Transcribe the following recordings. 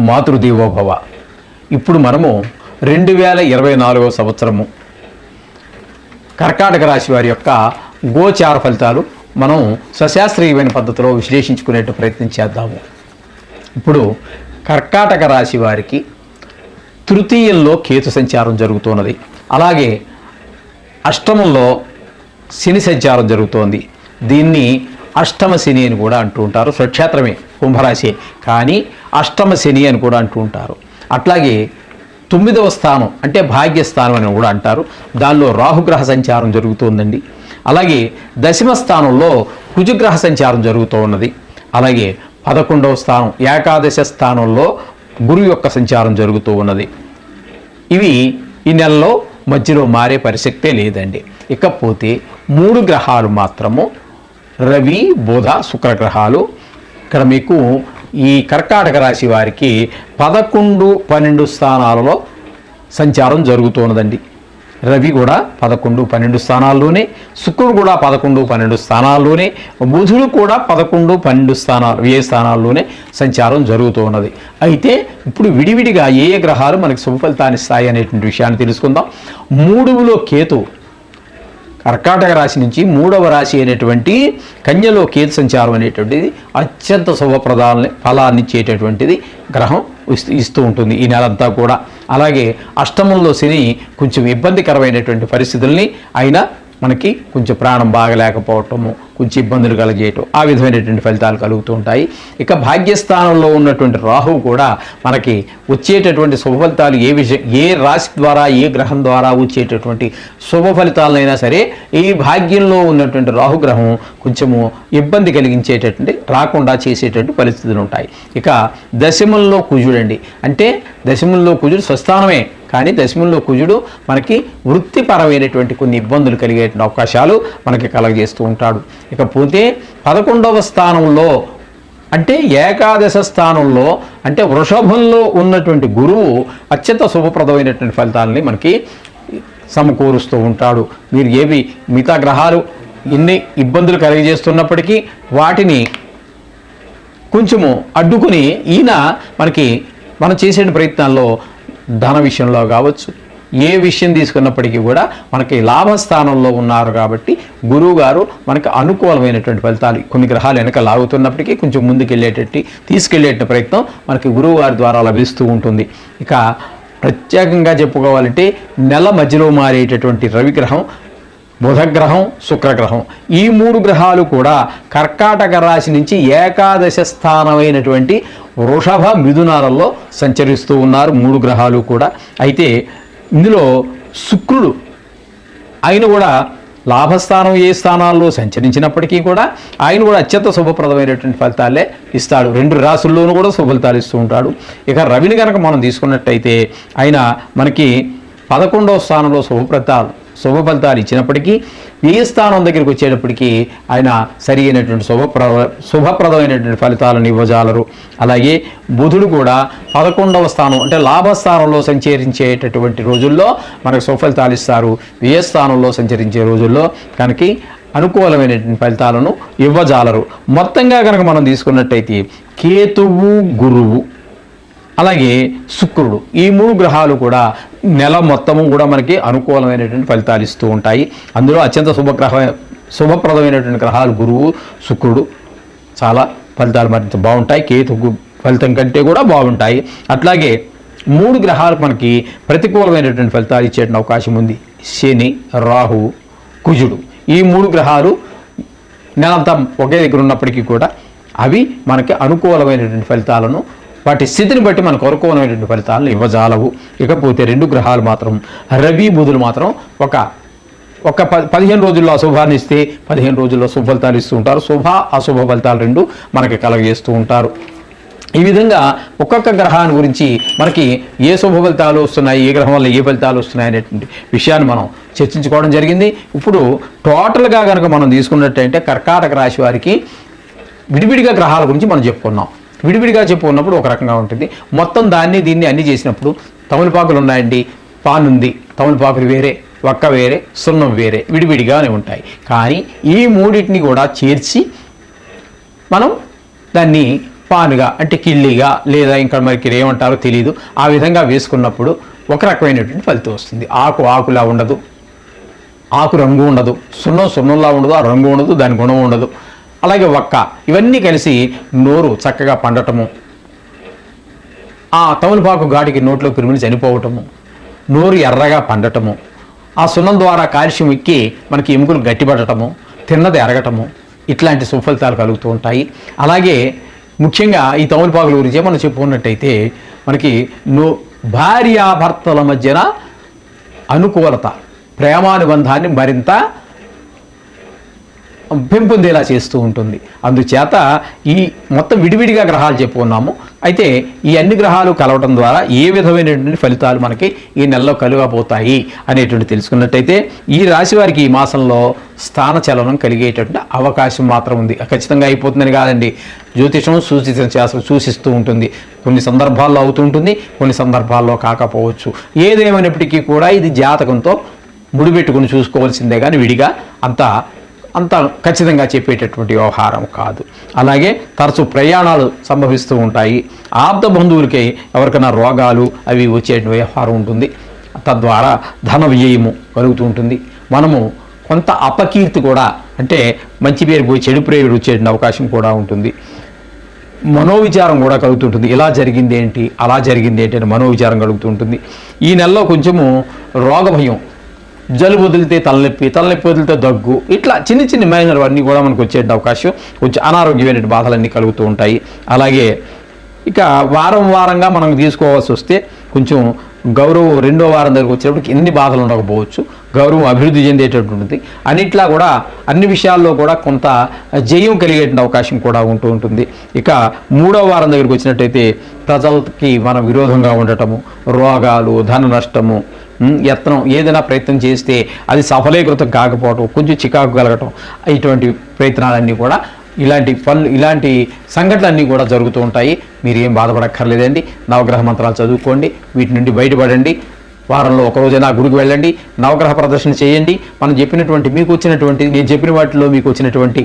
మాతృదేవోభవ. ఇప్పుడు మనము 2024 సంవత్సరము కర్కాటక రాశి వారి యొక్క గోచార ఫలితాలు మనం సశాస్త్రీయమైన పద్ధతిలో విశ్లేషించుకునే ప్రయత్నం చేద్దాము. ఇప్పుడు కర్కాటక రాశి వారికి తృతీయంలో కేతు సంచారం జరుగుతున్నది, అలాగే అష్టమంలో శని సంచారం జరుగుతోంది. దీన్ని అష్టమ శని అని కూడా అంటూ ఉంటారు. స్వక్షేత్రమే కుంభరాశి, కానీ అష్టమ శని అని కూడా అంటూ ఉంటారు. అట్లాగే 9వ స్థానం అంటే భాగ్యస్థానం అని కూడా అంటారు. దానిలో రాహుగ్రహ సంచారం జరుగుతోందండి. అలాగే దశమ స్థానంలో కుజగ్రహ సంచారం జరుగుతూ ఉన్నది. అలాగే 11వ స్థానం ఏకాదశ స్థానంలో గురువు యొక్క సంచారం జరుగుతూ ఉన్నది. ఇవి ఈ నెలలో మధ్యలో మారే పరిశక్తే లేదండి. ఇకపోతే 3 గ్రహాలు మాత్రము రవి, బుధ, శుక్రగ్రహాలు ఇక్కడ మీకు ఈ కర్కాటక రాశి వారికి 11, 12 స్థానాలలో సంచారం జరుగుతున్నదండి. రవి కూడా 11, 12 స్థానాల్లోనే, శుక్రుడు కూడా 11, 12 స్థానాల్లోనే, బుధుడు కూడా 11, 12 స్థానాల్లోనే సంచారం జరుగుతూ ఉన్నది. అయితే ఇప్పుడు విడివిడిగా ఏ గ్రహాలు మనకి శుభ ఫలితాన్ని ఇస్తాయి అనేటువంటి విషయాన్ని తెలుసుకుందాం. 3లో కేతు కర్కాటక రాశి నుంచి 3వ రాశి అయినటువంటి కన్యలో కేతు సంచారం అనేటువంటిది అత్యంత ఫలాన్ని ఇచ్చేటటువంటిది గ్రహం ఇస్తూ ఉంటుంది ఈ నెలంతా కూడా. అలాగే అష్టమంలో శని కొంచెం ఇబ్బందికరమైనటువంటి పరిస్థితుల్ని అయినా మనకి కొంచెం ప్రాణం బాగలేకపోవటము, కొంచెం ఇబ్బందులు కలిగేయటం, ఆ విధమైనటువంటి ఫలితాలు కలుగుతూ ఉంటాయి. ఇక భాగ్యస్థానంలో ఉన్నటువంటి రాహువు కూడా మనకి వచ్చేటటువంటి శుభ ఫలితాలు ఏ రాశి ద్వారా ఏ గ్రహం ద్వారా వచ్చేటటువంటి శుభ ఫలితాలైనా సరే ఈ భాగ్యంలో ఉన్నటువంటి రాహుగ్రహం కొంచెము ఇబ్బంది కలిగించేటటువంటి రాకుండా చేసేటటువంటి పరిస్థితులు ఉంటాయి. ఇక దశమంలో కుజుడండి, అంటే దశమంలో కుజుడు స్వస్థానమే, కానీ దశమంలో కుజుడు మనకి వృత్తిపరమైనటువంటి కొన్ని ఇబ్బందులు కలిగే అవకాశాలు మనకి కలగజేస్తూ ఉంటాడు. ఇకపోతే 11వ స్థానంలో అంటే ఏకాదశ స్థానంలో అంటే వృషభంలో ఉన్నటువంటి గురువు అత్యంత శుభప్రదమైనటువంటి ఫలితాలని మనకి సమకూరుస్తూ ఉంటాడు. మీరు ఏవి మిగతా గ్రహాలు ఎన్ని ఇబ్బందులు కలిగజేస్తున్నప్పటికీ వాటిని కొంచెము అడ్డుకుని ఈయన మనం చేసే ప్రయత్నాల్లో ధన విషయంలో కావచ్చు, ఏ విషయం తీసుకున్నప్పటికీ కూడా మనకి లాభస్థానంలో ఉన్నారు కాబట్టి గురువు గారు మనకి అనుకూలమైనటువంటి ఫలితాలు కొన్ని గ్రహాలు వెనక లాగుతున్నప్పటికీ కొంచెం తీసుకెళ్లేట ప్రయత్నం మనకి గురువు గారి ద్వారా లభిస్తూ ఉంటుంది. ఇక ప్రత్యేకంగా చెప్పుకోవాలంటే నెల మధ్యలో మారేటటువంటి రవిగ్రహం, బుధగ్రహం, శుక్రగ్రహం ఈ 3 గ్రహాలు కూడా కర్కాటక రాశి నుంచి ఏకాదశ స్థానమైనటువంటి వృషభ, మిథునాలలో సంచరిస్తూ ఉన్నారు 3 గ్రహాలు కూడా. అయితే ఇందులో శుక్రుడు ఆయన కూడా లాభస్థానం ఏ స్థానాల్లో సంచరించినప్పటికీ కూడా ఆయన కూడా అత్యంత శుభప్రదమైనటువంటి ఫలితాలే ఇస్తాడు. 2 రాశుల్లోనూ కూడా శుభ ఫలితాలు ఇస్తూ ఉంటాడు. ఇక రవిని కనుక మనం తీసుకున్నట్టయితే ఆయన మనకి 11వ స్థానంలో శుభ ఫలితాలు ఇచ్చినప్పటికీ ఏ స్థానం దగ్గరికి వచ్చేటప్పటికీ ఆయన సరి అయినటువంటి శుభప్రదమైనటువంటి ఫలితాలను ఇవ్వజాలరు. అలాగే బుధుడు కూడా 11వ స్థానం అంటే లాభస్థానంలో సంచరించేటటువంటి రోజుల్లో మనకు శుభ ఫలితాలు ఇస్తారు. ఏ స్థానంలో సంచరించే రోజుల్లో కనుక అనుకూలమైనటువంటి ఫలితాలను ఇవ్వజాలరు. మొత్తంగా కనుక మనం తీసుకున్నట్టయితే కేతువు, గురువు, అలాగే శుక్రుడు ఈ 3 గ్రహాలు కూడా నెల మొత్తము కూడా మనకి అనుకూలమైనటువంటి ఫలితాలు ఇస్తూ ఉంటాయి. అందులో అత్యంత శుభప్రదమైనటువంటి గ్రహాలు గురువు, శుక్రుడు చాలా ఫలితాలు మరింత బాగుంటాయి. కేతు ఫలితం కంటే కూడా బాగుంటాయి. అట్లాగే 3 గ్రహాలు మనకి ప్రతికూలమైనటువంటి ఫలితాలు ఇచ్చే అవకాశం ఉంది. శని, రాహు, కుజుడు ఈ 3 గ్రహాలు నెలంతా ఒకే దగ్గర ఉన్నప్పటికీ కూడా అవి మనకి అనుకూలమైనటువంటి ఫలితాలను వాటి స్థితిని బట్టి మనకు అనుకూలమైనటువంటి ఫలితాలను ఇవ్వజాలవు. ఇకపోతే 2 గ్రహాలు మాత్రం రవి, బుధులు మాత్రం ఒక 15 రోజుల్లో అశుభాన్ని ఇస్తే 15 రోజుల్లో శుభ ఫలితాలు ఇస్తూ ఉంటారు. శుభ అశుభ ఫలితాలు 2 మనకి కలగజేస్తూ ఉంటారు. ఈ విధంగా ఒక్కొక్క గ్రహాన్ని గురించి మనకి ఏ శుభ ఫలితాలు వస్తున్నాయి, ఏ గ్రహం వల్ల ఏ ఫలితాలు వస్తున్నాయి అనేటువంటి విషయాన్ని మనం చర్చించుకోవడం జరిగింది. ఇప్పుడు టోటల్గా కనుక మనం తీసుకున్నట్టయితే కర్కాటక రాశి వారికి విడివిడిగా గ్రహాల గురించి మనం చెప్పుకున్నాం. విడివిడిగా చెప్పుకున్నప్పుడు ఒక రకంగా ఉంటుంది. మొత్తం దీన్ని అన్ని చేసినప్పుడు తమలపాకులు ఉన్నాయండి, పాన్ ఉంది, తమలపాకులు వేరే, వక్క వేరే, సున్నం వేరే విడివిడిగానే ఉంటాయి. కానీ ఈ 3టిని కూడా చేర్చి మనం దాన్ని పానుగా అంటే కిళ్ళిగా లేదా ఇంకా మనకి ఏమంటారో తెలియదు, ఆ విధంగా వేసుకున్నప్పుడు ఒక రకమైనటువంటి ఫలితం వస్తుంది. ఆకులా ఉండదు, ఆకు రంగు ఉండదు, సున్నంలా ఉండదు, ఆ రంగు ఉండదు, దాని గుణం ఉండదు. అలాగే ఒక్క, ఇవన్నీ కలిసి నోరు చక్కగా పండటము, ఆ తమలపాకు ఘాటికి నోట్లో క్రిములు చనిపోవటము, నోరు ఎర్రగా పండటము, ఆ సున్నం ద్వారా కాల్షియం ఎక్కి మనకి ఎముకలు గట్టిపడటము, తిన్నది ఎరగటము, ఇట్లాంటి సుఫలితాలు కలుగుతూ ఉంటాయి. అలాగే ముఖ్యంగా ఈ తమలపాకుల గురించి మనం చెప్పుకున్నట్టయితే మనకి భార్యాభర్తల మధ్యన అనుకూలత, ప్రేమానుబంధాన్ని మరింత పెంపొందేలా చేస్తూ ఉంటుంది. అందుచేత ఈ మొత్తం విడివిడిగా గ్రహాలు చెప్పుకున్నాము. అయితే ఈ అన్ని గ్రహాలు కలవటం ద్వారా ఏ విధమైనటువంటి ఫలితాలు మనకి ఈ నెలలో కలుగబోతాయి అనేటువంటి తెలుసుకున్నట్టయితే ఈ రాశి వారికి ఈ మాసంలో స్థాన చలనం కలిగేటటువంటి అవకాశం మాత్రం ఉంది. ఖచ్చితంగా అయిపోతుందని కాదండి, జ్యోతిషం సూచిస్తూ ఉంటుంది. కొన్ని సందర్భాల్లో అవుతూ ఉంటుంది, కొన్ని సందర్భాల్లో కాకపోవచ్చు. ఏదేమైనప్పటికీ కూడా ఇది జాతకంతో ముడిపెట్టుకుని చూసుకోవాల్సిందే కానీ విడిగా అంత ఖచ్చితంగా చెప్పేటటువంటి వ్యవహారం కాదు. అలాగే తరచు ప్రయాణాలు సంభవిస్తూ ఉంటాయి. ఆప్త బంధువులకి ఎవరికైనా రోగాలు అవి వచ్చే వ్యవహారం ఉంటుంది. తద్వారా ధన వ్యయము కలుగుతూ ఉంటుంది. మనము కొంత అపకీర్తి కూడా, అంటే మంచి పేరు పోయి చెడు పేరు వచ్చే అవకాశం కూడా ఉంటుంది. మనోవిచారం కూడా కలుగుతుంటుంది. ఇలా జరిగింది ఏంటి, అలా జరిగింది ఏంటి అని మనోవిచారం కలుగుతుంటుంది. ఈ నెలలో కొంచెము రోగ భయం, జలుబు వదిలితే తలనొప్పి వదిలితే దగ్గు, ఇట్లా చిన్న మైనర్ అన్నీ కూడా మనకు వచ్చే అవకాశం, కొంచెం అనారోగ్యమైన బాధలన్నీ కలుగుతూ ఉంటాయి. అలాగే ఇక వారంగా మనం తీసుకోవాల్సి వస్తే కొంచెం గౌరవం రెండో వారం దగ్గరకు వచ్చేటప్పటికి ఎన్ని బాధలు ఉండకపోవచ్చు, గౌరవం అభివృద్ధి చెందేటటువంటిది. అన్నిట్లా కూడా అన్ని విషయాల్లో కూడా కొంత జయం కలిగేటువంటి అవకాశం కూడా ఉంటూ ఉంటుంది. ఇక మూడో వారం దగ్గరికి వచ్చినట్టయితే ప్రజలకి మనం విరోధంగా ఉండటము, రోగాలు, ధన నష్టము, యత్నం ఏదైనా ప్రయత్నం చేస్తే అది సఫలీకృతం కాకపోవటం, కొంచెం చికాకు కలగటం, ఇటువంటి ప్రయత్నాలన్నీ కూడా ఇలాంటి సంఘటనలన్నీ కూడా జరుగుతూ ఉంటాయి. మీరు ఏం బాధపడక్కర్లేదండి. నవగ్రహ మంత్రాలు చదువుకోండి, వీటి నుండి బయటపడండి. వారంలో ఒకరోజైనా గుడికి వెళ్ళండి, నవగ్రహ ప్రదర్శన చేయండి. నేను చెప్పిన వాటిలో మీకు వచ్చినటువంటి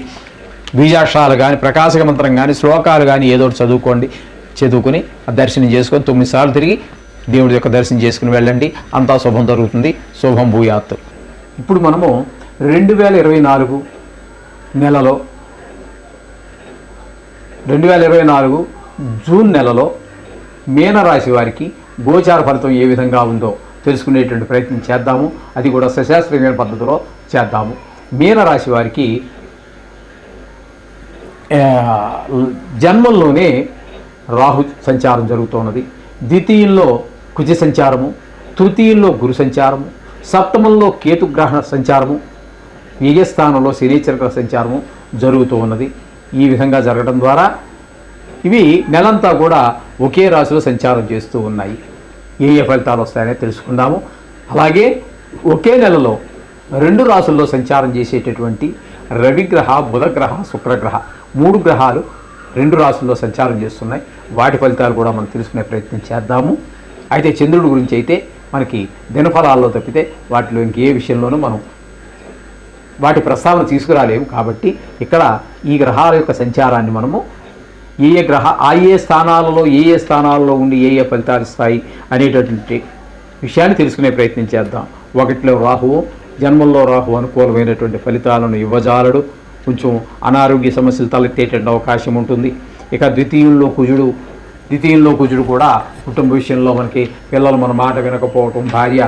బీజాక్షరాలు కానీ, ప్రకాశక మంత్రం కానీ, శ్లోకాలు కానీ ఏదో ఒకటి చదువుకొని దర్శనం చేసుకొని 9 సార్లు తిరిగి దేవుడి యొక్క దర్శనం చేసుకుని వెళ్ళండి. అంతా శుభం జరుగుతుంది. శుభం భూయాత్. ఇప్పుడు మనము 2024 నెలలో 2024 జూన్ నెలలో మీనరాశి వారికి గోచార ఫలితం ఏ విధంగా ఉందో తెలుసుకునేటువంటి ప్రయత్నం చేద్దాము. అది కూడా సశాస్త్రీయమైన పద్ధతిలో చేద్దాము. మీనరాశి వారికి జన్మంలోనే రాహు సంచారం జరుగుతున్నది. ద్వితీయంలో కుజ సంచారము, తృతీయంలో గురు సంచారము, సప్తమంలో కేతుగ్రహణ సంచారము, వ్యయస్థానంలో శనీచర సంచారము జరుగుతూ ఉన్నది. ఈ విధంగా జరగడం ద్వారా ఇవి నెలంతా కూడా ఒకే రాశిలో సంచారం చేస్తూ ఉన్నాయి. ఏ ఫలితాలు వస్తాయనే తెలుసుకుందాము. అలాగే ఒకే నెలలో 2 రాశుల్లో సంచారం చేసేటటువంటి రవిగ్రహ, బుధగ్రహ, శుక్రగ్రహ 3 గ్రహాలు 2 రాశుల్లో సంచారం చేస్తున్నాయి. వాటి ఫలితాలు కూడా మనం తెలుసుకునే ప్రయత్నం చేద్దాము. అయితే చంద్రుడి గురించి అయితే మనకి దినఫలాల్లో తప్పితే వాటిలో ఇంకే విషయంలోనూ మనం వాటి ప్రస్తావన తీసుకురాలేము. కాబట్టి ఇక్కడ ఈ గ్రహాల యొక్క సంచారాన్ని మనము ఏ స్థానాలలో ఉండి ఏ ఫలితాలు ఇస్తాయి అనేటటువంటి విషయాన్ని తెలుసుకునే ప్రయత్నం చేద్దాం. 1లో రాహువు, జన్మంలో రాహు అనుకూలమైనటువంటి ఫలితాలను ఇవ్వజాలడు. కొంచెం అనారోగ్య సమస్యలు తలెత్తేటువంటి అవకాశం ఉంటుంది. ఇక ద్వితీయంలో కుజుడు కూడా కుటుంబ విషయంలో మనకి పిల్లలు మన మాట వినకపోవటం, భార్య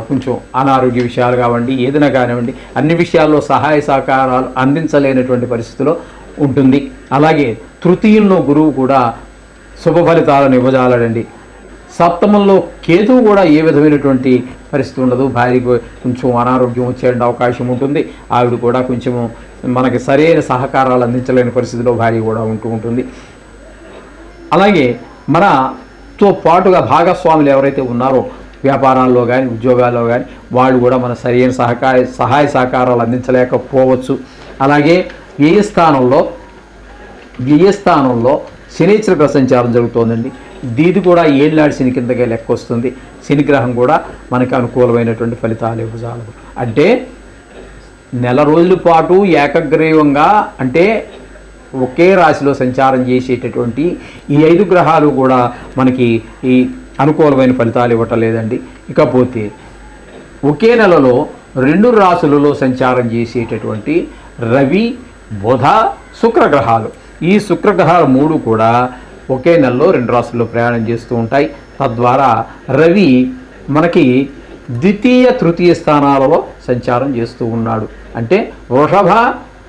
కొంచెం అనారోగ్య విషయాలు కావండి, ఏదైనా కానివ్వండి, అన్ని విషయాల్లో సహాయ సహకారాలు అందించలేనటువంటి పరిస్థితిలో ఉంటుంది. అలాగే తృతీయంలో గురువు కూడా శుభ ఫలితాలను ఇవ్వజాలడండి. సప్తమంలో కేతువు కూడా ఏ విధమైనటువంటి పరిస్థితి ఉండదు. భార్యకు కొంచెం అనారోగ్యం వచ్చే అవకాశం ఉంటుంది. ఆవిడ కూడా కొంచెము మనకి సరైన సహకారాలు అందించలేని పరిస్థితిలో భార్య కూడా ఉంటుంది. అలాగే మనతో పాటుగా భాగస్వాములు ఎవరైతే ఉన్నారో వ్యాపారాల్లో కానీ, ఉద్యోగాల్లో కానీ, వాళ్ళు కూడా మన సరైన సహాయ సహకారాలు అందించలేకపోవచ్చు. అలాగే వ్యయస్థానంలో శనీచర సంచారం జరుగుతోందండి. దీది కూడా ఏళ్ళనాడు శని కిందకే లెక్క వస్తుంది. శనిగ్రహం కూడా మనకి అనుకూలమైనటువంటి ఫలితాలు ఇవ్వజాలదు. అంటే నెల రోజుల పాటు ఏకగ్రీవంగా, అంటే ఒకే రాశిలో సంచారం చేసేటటువంటి ఈ 5 గ్రహాలు కూడా మనకి ఈ అనుకూలమైన ఫలితాలు ఇవ్వటం లేదండి. ఇకపోతే ఒకే నెలలో 2 రాశులలో సంచారం చేసేటటువంటి రవి, బుధ, శుక్రగ్రహాలు, ఈ శుక్రగ్రహాలు 3 కూడా ఒకే నెలలో 2 రాశుల్లో ప్రయాణం చేస్తూ ఉంటాయి. తద్వారా రవి మనకి ద్వితీయ, తృతీయ స్థానాలలో సంచారం చేస్తూ ఉన్నాడు. అంటే వృషభ,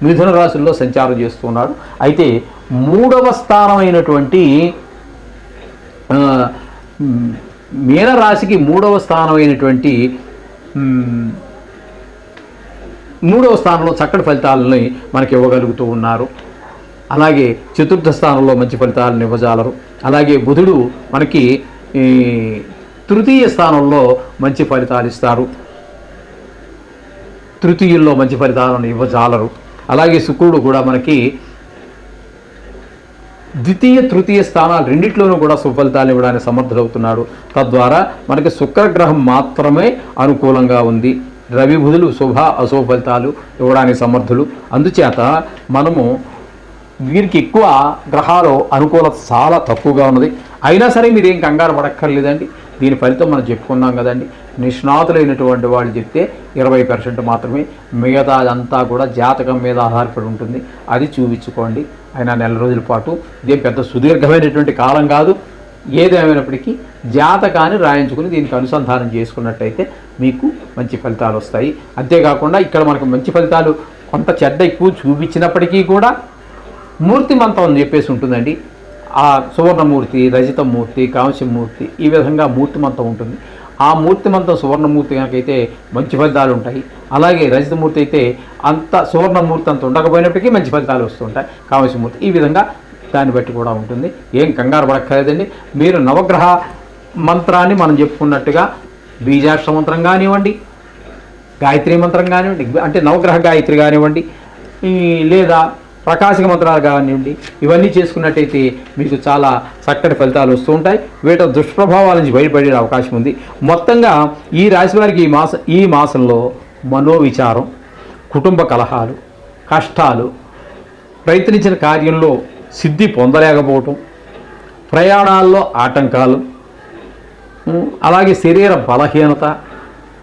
మిథున రాశుల్లో సంచారం చేస్తూ ఉన్నాడు. అయితే 3వ స్థానమైనటువంటి మీనరాశికి 3వ స్థానమైనటువంటి 3వ స్థానంలో చక్కటి ఫలితాలని మనకి ఇవ్వగలుగుతూ ఉన్నారు. అలాగే చతుర్థ స్థానంలో మంచి ఫలితాలను ఇవ్వజాలరు. అలాగే బుధుడు మనకి తృతీయ స్థానంలో మంచి ఫలితాలు ఇస్తారు, తృతీయుల్లో మంచి ఫలితాలను ఇవ్వజాలరు. అలాగే శుక్రుడు కూడా మనకి ద్వితీయ, తృతీయ స్థానాలు రెండిట్లోనూ కూడా సుఫలితాలు ఇవ్వడానికి సమర్థుడవుతున్నాడు. తద్వారా మనకి శుక్రగ్రహం మాత్రమే అనుకూలంగా ఉంది. రవి, బుధులు శుభ, అశుభ ఫలితాలు ఇవ్వడానికి సమర్థులు. అందుచేత మనము వీరికి ఎక్కువ గ్రహాలు అనుకూలత చాలా తక్కువగా ఉన్నది. అయినా సరే మీరేం కంగారు పడక్కర్లేదండి. దీని ఫలితం మనం చెప్పుకున్నాం కదండి. నిష్ణాతులైనటువంటి వాళ్ళు చెప్తే 20% మాత్రమే, మిగతా అదంతా కూడా జాతకం మీద ఆధారపడి ఉంటుంది. అది చూపించుకోండి. అయినా నెల రోజుల పాటు ఇదేం పెద్ద సుదీర్ఘమైనటువంటి కాలం కాదు. ఏదేమైనప్పటికీ జాతకాన్ని రాయించుకుని దీనికి అనుసంధానం చేసుకున్నట్టయితే మీకు మంచి ఫలితాలు వస్తాయి. అంతేకాకుండా ఇక్కడ మనకు మంచి ఫలితాలు కొంత చెడ్డ ఎక్కువ చూపించినప్పటికీ కూడా మూర్తిమంతం అని చెప్పేసి ఉంటుందండి. ఆ సువర్ణమూర్తి, రజితమూర్తి, కాంస్యమూర్తి, ఈ విధంగా మూర్తిమంతం ఉంటుంది. ఆ మూర్తిమంతం సువర్ణమూర్తి కనుకైతే మంచి ఫలితాలు ఉంటాయి. అలాగే రజితమూర్తి అయితే అంత సువర్ణమూర్తి అంత ఉండకపోయినప్పటికీ మంచి ఫలితాలు వస్తుంటాయి. కాంస్యమూర్తి ఈ విధంగా దాన్ని బట్టి కూడా ఉంటుంది. ఏం కంగారు పడక్కర్లేదండి. మీరు నవగ్రహ మంత్రాన్ని మనం చెప్పుకున్నట్టుగా బీజాక్షర మంత్రం కానివ్వండి, గాయత్రి మంత్రం కానివ్వండి, అంటే నవగ్రహ గాయత్రి కానివ్వండి, లేదా ప్రకాశక మంత్రాలు కానివ్వండి, ఇవన్నీ చేసుకున్నట్టయితే మీకు చాలా చక్కటి ఫలితాలు వస్తూ ఉంటాయి. వీటి దుష్ప్రభావాల నుంచి బయటపడే అవకాశం ఉంది. మొత్తంగా ఈ రాశి వారికి ఈ మాసంలో మనోవిచారం, కుటుంబ కలహాలు, కష్టాలు, ప్రయత్నించిన కార్యంలో సిద్ధి పొందలేకపోవటం, ప్రయాణాల్లో ఆటంకాలు, అలాగే శరీర బలహీనత,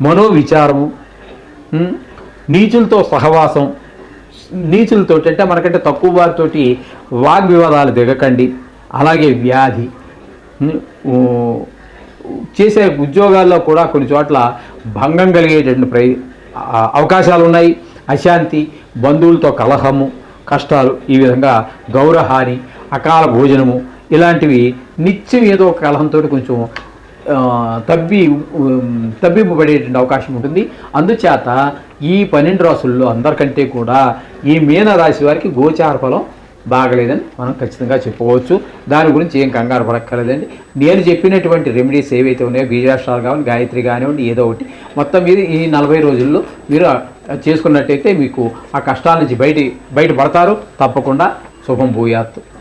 మనోవిచారము, నీచులతో సహవాసం, నీచులతో అంటే మనకంటే తక్కువ వారితోటి వాగ్వివాదాలు దిగకండి. అలాగే వ్యాధి, చేసే ఉద్యోగాల్లో కూడా కొన్ని చోట్ల భంగం కలిగేటువంటి అవకాశాలు ఉన్నాయి. అశాంతి, బంధువులతో కలహము, కష్టాలు, ఈ విధంగా గౌరవహాని, అకాల భోజనము, ఇలాంటివి నిత్యం ఏదో ఒక కలహంతో కొంచెం తబ్బిబ్బుపడేటువంటి అవకాశం ఉంటుంది. అందుచేత ఈ 12 రాశుల్లో అందరికంటే కూడా ఈ మీన రాశి వారికి గోచార ఫలం బాగలేదని మనం ఖచ్చితంగా చెప్పుకోవచ్చు. దాని గురించి ఏం కంగారు పడక్కర్లేదండి. నేను చెప్పినటువంటి రెమెడీస్ ఏవైతే ఉన్నాయో, బీజాక్షరాలు కావాలి, గాయత్రి కానివ్వండి, ఏదో ఒకటి మొత్తం మీద ఈ 40 రోజుల్లో మీరు చేసుకున్నట్టయితే మీకు ఆ కష్టాల నుంచి బయటపడతారు. తప్పకుండా శుభం భూయాత్.